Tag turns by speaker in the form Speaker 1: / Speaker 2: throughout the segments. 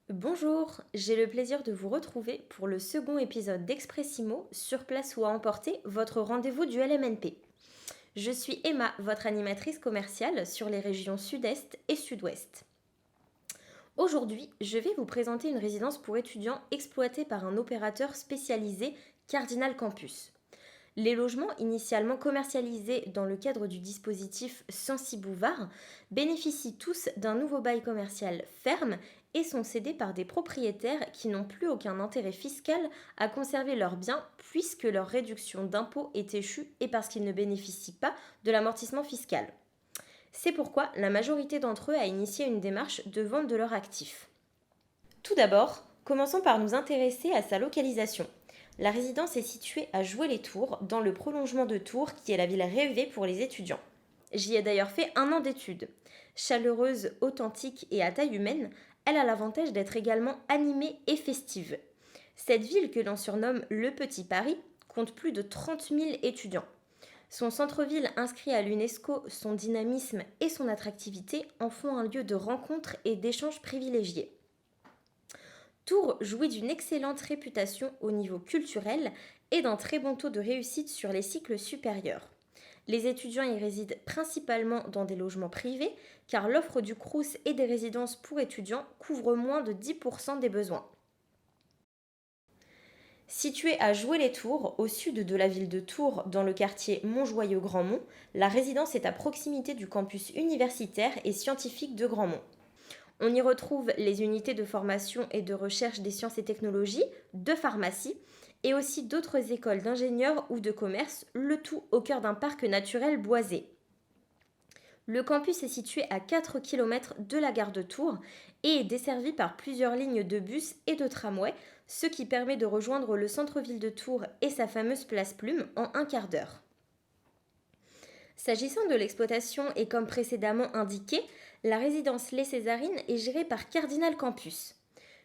Speaker 1: Bonjour, j'ai le plaisir de vous retrouver pour le second épisode d'Expressimo, sur place ou à emporter, votre rendez-vous du LMNP. Je suis Emma, votre animatrice commerciale sur les régions Sud-Est et Sud-Ouest. Aujourd'hui, je vais vous présenter une résidence pour étudiants exploitée par un opérateur spécialisé Cardinal Campus. Les logements initialement commercialisés dans le cadre du dispositif Sancy Bouvard bénéficient tous d'un nouveau bail commercial ferme et sont cédés par des propriétaires qui n'ont plus aucun intérêt fiscal à conserver leurs biens puisque leur réduction d'impôt est échue et parce qu'ils ne bénéficient pas de l'amortissement fiscal. C'est pourquoi la majorité d'entre eux a initié une démarche de vente de leurs actifs. Tout d'abord, commençons par nous intéresser à sa localisation. La résidence est située à Joué-les-Tours, dans le prolongement de Tours, qui est la ville rêvée pour les étudiants. J'y ai d'ailleurs fait 1 an d'études. Chaleureuse, authentique et à taille humaine, elle a l'avantage d'être également animée et festive. Cette ville, que l'on surnomme le Petit Paris, compte plus de 30 000 étudiants. Son centre-ville inscrit à l'UNESCO, son dynamisme et son attractivité en font un lieu de rencontre et d'échange privilégié. Tours jouit d'une excellente réputation au niveau culturel et d'un très bon taux de réussite sur les cycles supérieurs. Les étudiants y résident principalement dans des logements privés car l'offre du Crous et des résidences pour étudiants couvre moins de 10% des besoins. Située à Joué-les-Tours, au sud de la ville de Tours, dans le quartier Montjoyeux-Grandmont, la résidence est à proximité du campus universitaire et scientifique de Grandmont. On y retrouve les unités de formation et de recherche des sciences et technologies, de pharmacie, et aussi d'autres écoles d'ingénieurs ou de commerce, le tout au cœur d'un parc naturel boisé. Le campus est situé à 4 km de la gare de Tours et est desservi par plusieurs lignes de bus et de tramway, ce qui permet de rejoindre le centre-ville de Tours et sa fameuse place Plume en un quart d'heure. S'agissant de l'exploitation et comme précédemment indiqué, la résidence Les Césarines est gérée par Cardinal Campus.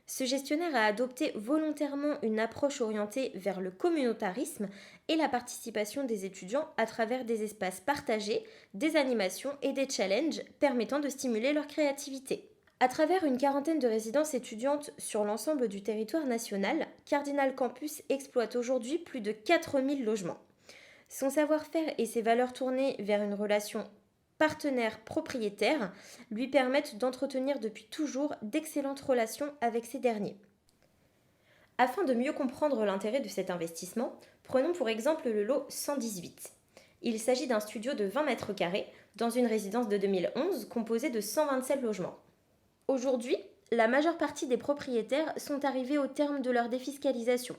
Speaker 1: Ce gestionnaire a adopté volontairement une approche orientée vers le communautarisme et la participation des étudiants à travers des espaces partagés, des animations et des challenges permettant de stimuler leur créativité. À travers une quarantaine de résidences étudiantes sur l'ensemble du territoire national, Cardinal Campus exploite aujourd'hui plus de 4000 logements. Son savoir-faire et ses valeurs tournées vers une relation partenaire-propriétaire lui permettent d'entretenir depuis toujours d'excellentes relations avec ces derniers. Afin de mieux comprendre l'intérêt de cet investissement, prenons pour exemple le lot 118. Il s'agit d'un studio de 20 mètres carrés dans une résidence de 2011 composée de 127 logements. Aujourd'hui, la majeure partie des propriétaires sont arrivés au terme de leur défiscalisation.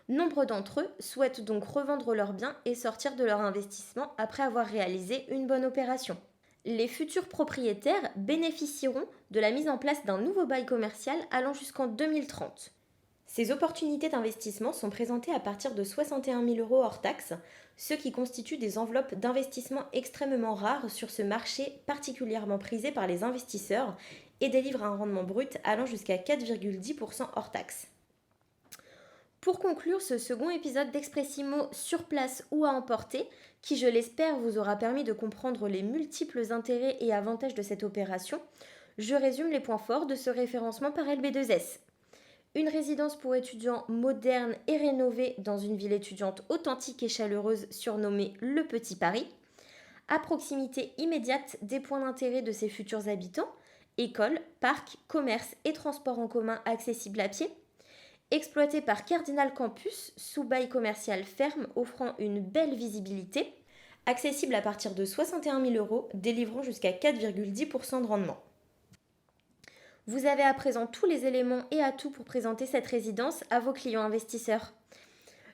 Speaker 1: Nombre d'entre eux souhaitent donc revendre leurs biens et sortir de leur investissement après avoir réalisé une bonne opération. Les futurs propriétaires bénéficieront de la mise en place d'un nouveau bail commercial allant jusqu'en 2030. Ces opportunités d'investissement sont présentées à partir de 61 000 € hors taxes, ce qui constitue des enveloppes d'investissement extrêmement rares sur ce marché particulièrement prisé par les investisseurs et délivre un rendement brut allant jusqu'à 4,10% hors taxes. Pour conclure ce second épisode d'Expressimo sur place ou à emporter, qui je l'espère vous aura permis de comprendre les multiples intérêts et avantages de cette opération, je résume les points forts de ce référencement par LB2S. Une résidence pour étudiants moderne et rénovée dans une ville étudiante authentique et chaleureuse surnommée le Petit Paris, à proximité immédiate des points d'intérêt de ses futurs habitants, écoles, parcs, commerces et transports en commun accessibles à pied, exploité par Cardinal Campus sous bail commercial ferme offrant une belle visibilité, accessible à partir de 61 000 €, délivrant jusqu'à 4,10% de rendement. Vous avez à présent tous les éléments et atouts pour présenter cette résidence à vos clients investisseurs.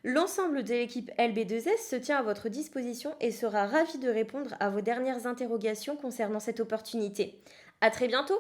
Speaker 1: L'ensemble de l'équipe LB2S se tient à votre disposition et sera ravi de répondre à vos dernières interrogations concernant cette opportunité. À très bientôt!